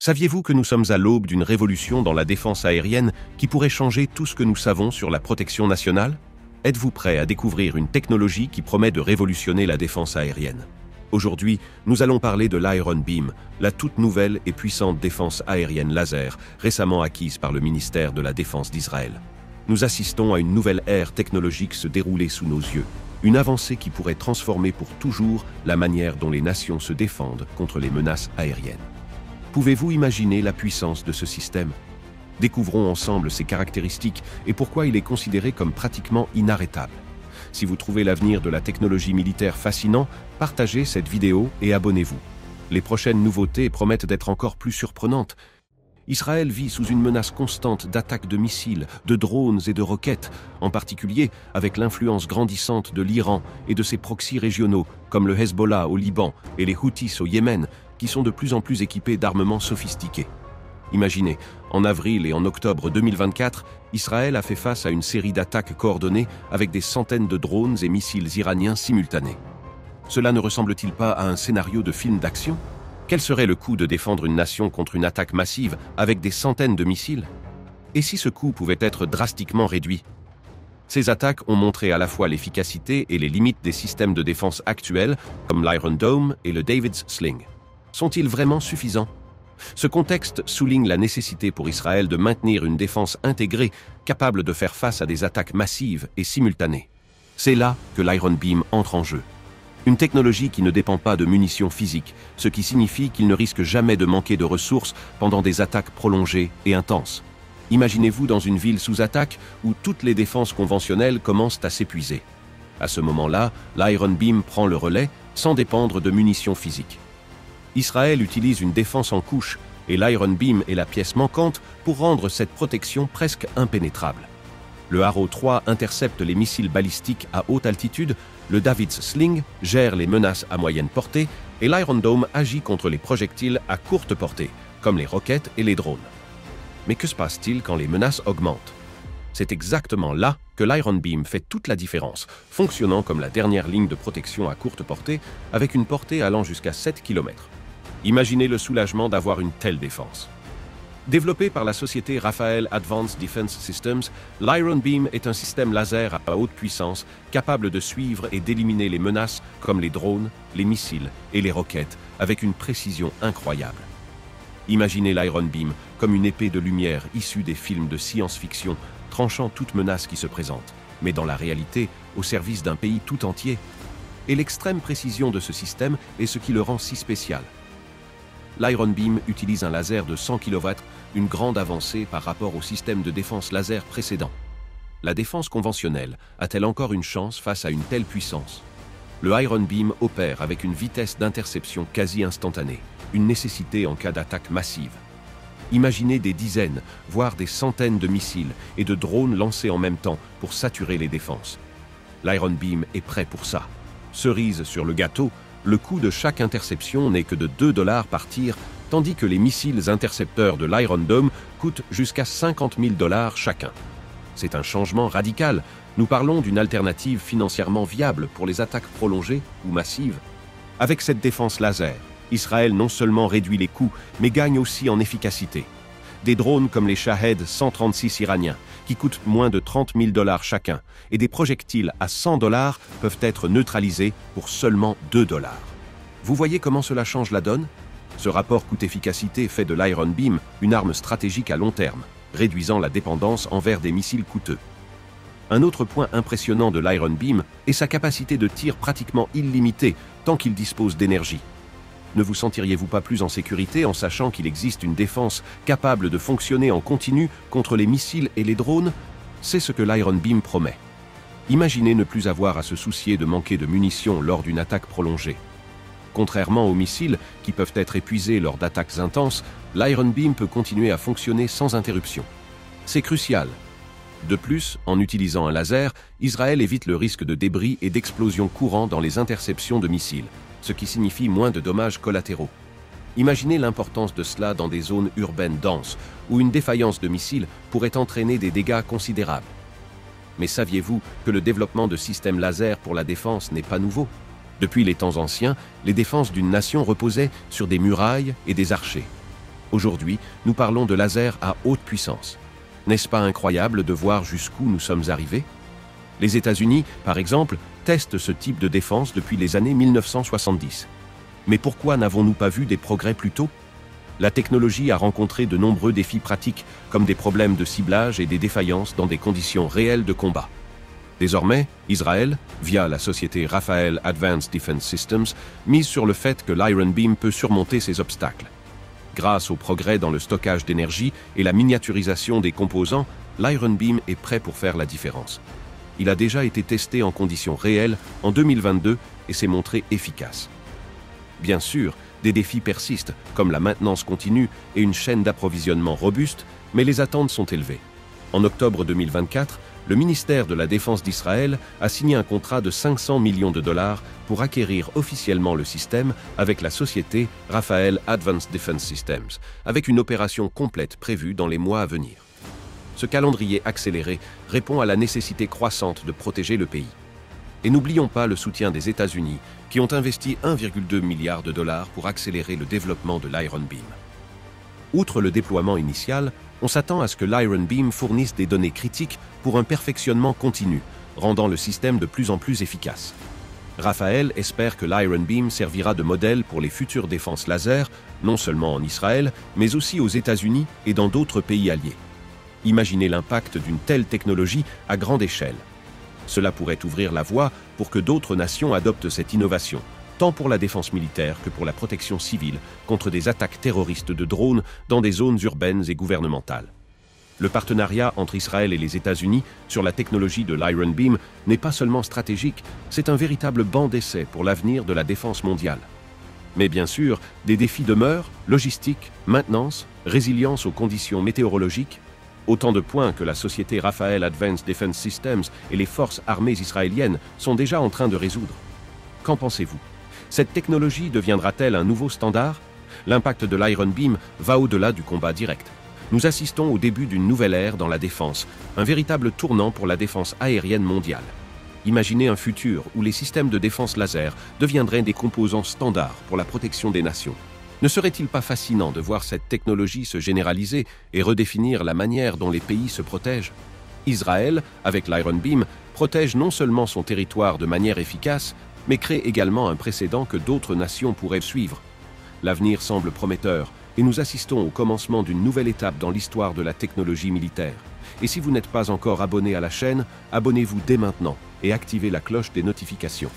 Saviez-vous que nous sommes à l'aube d'une révolution dans la défense aérienne qui pourrait changer tout ce que nous savons sur la protection nationale? Êtes-vous prêt à découvrir une technologie qui promet de révolutionner la défense aérienne? Aujourd'hui, nous allons parler de l'Iron Beam, la toute nouvelle et puissante défense aérienne laser récemment acquise par le ministère de la Défense d'Israël. Nous assistons à une nouvelle ère technologique se dérouler sous nos yeux, une avancée qui pourrait transformer pour toujours la manière dont les nations se défendent contre les menaces aériennes. Pouvez-vous imaginer la puissance de ce système? Découvrons ensemble ses caractéristiques et pourquoi il est considéré comme pratiquement inarrêtable. Si vous trouvez l'avenir de la technologie militaire fascinant, partagez cette vidéo et abonnez-vous. Les prochaines nouveautés promettent d'être encore plus surprenantes. Israël vit sous une menace constante d'attaques de missiles, de drones et de roquettes, en particulier avec l'influence grandissante de l'Iran et de ses proxys régionaux, comme le Hezbollah au Liban et les Houthis au Yémen, qui sont de plus en plus équipés d'armements sophistiqués. Imaginez, en avril et en octobre 2024, Israël a fait face à une série d'attaques coordonnées avec des centaines de drones et missiles iraniens simultanés. Cela ne ressemble-t-il pas à un scénario de film d'action? Quel serait le coût de défendre une nation contre une attaque massive avec des centaines de missiles? Et si ce coût pouvait être drastiquement réduit? Ces attaques ont montré à la fois l'efficacité et les limites des systèmes de défense actuels, comme l'Iron Dome et le David's Sling. Sont-ils vraiment suffisants? Ce contexte souligne la nécessité pour Israël de maintenir une défense intégrée capable de faire face à des attaques massives et simultanées. C'est là que l'Iron Beam entre en jeu. Une technologie qui ne dépend pas de munitions physiques, ce qui signifie qu'il ne risque jamais de manquer de ressources pendant des attaques prolongées et intenses. Imaginez-vous dans une ville sous attaque où toutes les défenses conventionnelles commencent à s'épuiser. À ce moment-là, l'Iron Beam prend le relais sans dépendre de munitions physiques. Israël utilise une défense en couche et l'Iron Beam est la pièce manquante pour rendre cette protection presque impénétrable. Le Arrow 3 intercepte les missiles balistiques à haute altitude, le David's Sling gère les menaces à moyenne portée et l'Iron Dome agit contre les projectiles à courte portée, comme les roquettes et les drones. Mais que se passe-t-il quand les menaces augmentent? C'est exactement là que l'Iron Beam fait toute la différence, fonctionnant comme la dernière ligne de protection à courte portée avec une portée allant jusqu'à 7 km. Imaginez le soulagement d'avoir une telle défense. Développé par la société Rafael Advanced Defense Systems, l'Iron Beam est un système laser à haute puissance capable de suivre et d'éliminer les menaces comme les drones, les missiles et les roquettes avec une précision incroyable. Imaginez l'Iron Beam comme une épée de lumière issue des films de science-fiction tranchant toute menace qui se présente, mais dans la réalité, au service d'un pays tout entier. Et l'extrême précision de ce système est ce qui le rend si spécial. L'Iron Beam utilise un laser de 100 kW, une grande avancée par rapport au système de défense laser précédent. La défense conventionnelle a-t-elle encore une chance face à une telle puissance? Le Iron Beam opère avec une vitesse d'interception quasi instantanée, une nécessité en cas d'attaque massive. Imaginez des dizaines, voire des centaines de missiles et de drones lancés en même temps pour saturer les défenses. L'Iron Beam est prêt pour ça. Cerise sur le gâteau, le coût de chaque interception n'est que de 2 $ par tir, tandis que les missiles intercepteurs de l'Iron Dome coûtent jusqu'à 50 000 $ chacun. C'est un changement radical. Nous parlons d'une alternative financièrement viable pour les attaques prolongées ou massives. Avec cette défense laser, Israël non seulement réduit les coûts, mais gagne aussi en efficacité. Des drones comme les Shahed 136 iraniens, qui coûtent moins de 30 000 $ chacun, et des projectiles à 100 $ peuvent être neutralisés pour seulement 2 $. Vous voyez comment cela change la donne? Ce rapport coût-efficacité fait de l'Iron Beam une arme stratégique à long terme, réduisant la dépendance envers des missiles coûteux. Un autre point impressionnant de l'Iron Beam est sa capacité de tir pratiquement illimitée tant qu'il dispose d'énergie. Ne vous sentiriez-vous pas plus en sécurité en sachant qu'il existe une défense capable de fonctionner en continu contre les missiles et les drones? C'est ce que l'Iron Beam promet. Imaginez ne plus avoir à se soucier de manquer de munitions lors d'une attaque prolongée. Contrairement aux missiles, qui peuvent être épuisés lors d'attaques intenses, l'Iron Beam peut continuer à fonctionner sans interruption. C'est crucial. De plus, en utilisant un laser, Israël évite le risque de débris et d'explosions courants dans les interceptions de missiles, ce qui signifie moins de dommages collatéraux. Imaginez l'importance de cela dans des zones urbaines denses, où une défaillance de missiles pourrait entraîner des dégâts considérables. Mais saviez-vous que le développement de systèmes laser pour la défense n'est pas nouveau? Depuis les temps anciens, les défenses d'une nation reposaient sur des murailles et des archers. Aujourd'hui, nous parlons de lasers à haute puissance. N'est-ce pas incroyable de voir jusqu'où nous sommes arrivés? Les États-Unis, par exemple, testent ce type de défense depuis les années 1970. Mais pourquoi n'avons-nous pas vu des progrès plus tôt? La technologie a rencontré de nombreux défis pratiques, comme des problèmes de ciblage et des défaillances dans des conditions réelles de combat. Désormais, Israël, via la société Rafael Advanced Defense Systems, mise sur le fait que l'Iron Beam peut surmonter ces obstacles. Grâce au progrès dans le stockage d'énergie et la miniaturisation des composants, l'Iron Beam est prêt pour faire la différence. Il a déjà été testé en conditions réelles en 2022 et s'est montré efficace. Bien sûr, des défis persistent, comme la maintenance continue et une chaîne d'approvisionnement robuste, mais les attentes sont élevées. En octobre 2024, le ministère de la Défense d'Israël a signé un contrat de 500 millions de dollars pour acquérir officiellement le système avec la société Rafael Advanced Defense Systems, avec une opération complète prévue dans les mois à venir. Ce calendrier accéléré répond à la nécessité croissante de protéger le pays. Et n'oublions pas le soutien des États-Unis, qui ont investi 1,2 milliard de dollars pour accélérer le développement de l'Iron Beam. Outre le déploiement initial, on s'attend à ce que l'Iron Beam fournisse des données critiques pour un perfectionnement continu, rendant le système de plus en plus efficace. Rafael espère que l'Iron Beam servira de modèle pour les futures défenses laser, non seulement en Israël, mais aussi aux États-Unis et dans d'autres pays alliés. Imaginez l'impact d'une telle technologie à grande échelle. Cela pourrait ouvrir la voie pour que d'autres nations adoptent cette innovation, tant pour la défense militaire que pour la protection civile contre des attaques terroristes de drones dans des zones urbaines et gouvernementales. Le partenariat entre Israël et les États-Unis sur la technologie de l'Iron Beam n'est pas seulement stratégique, c'est un véritable banc d'essai pour l'avenir de la défense mondiale. Mais bien sûr, des défis demeurent, logistique, maintenance, résilience aux conditions météorologiques, autant de points que la société Rafael Advanced Defense Systems et les forces armées israéliennes sont déjà en train de résoudre. Qu'en pensez-vous? Cette technologie deviendra-t-elle un nouveau standard? L'impact de l'Iron Beam va au-delà du combat direct. Nous assistons au début d'une nouvelle ère dans la défense, un véritable tournant pour la défense aérienne mondiale. Imaginez un futur où les systèmes de défense laser deviendraient des composants standards pour la protection des nations. Ne serait-il pas fascinant de voir cette technologie se généraliser et redéfinir la manière dont les pays se protègent? Israël, avec l'Iron Beam, protège non seulement son territoire de manière efficace, mais crée également un précédent que d'autres nations pourraient suivre. L'avenir semble prometteur et nous assistons au commencement d'une nouvelle étape dans l'histoire de la technologie militaire. Et si vous n'êtes pas encore abonné à la chaîne, abonnez-vous dès maintenant et activez la cloche des notifications.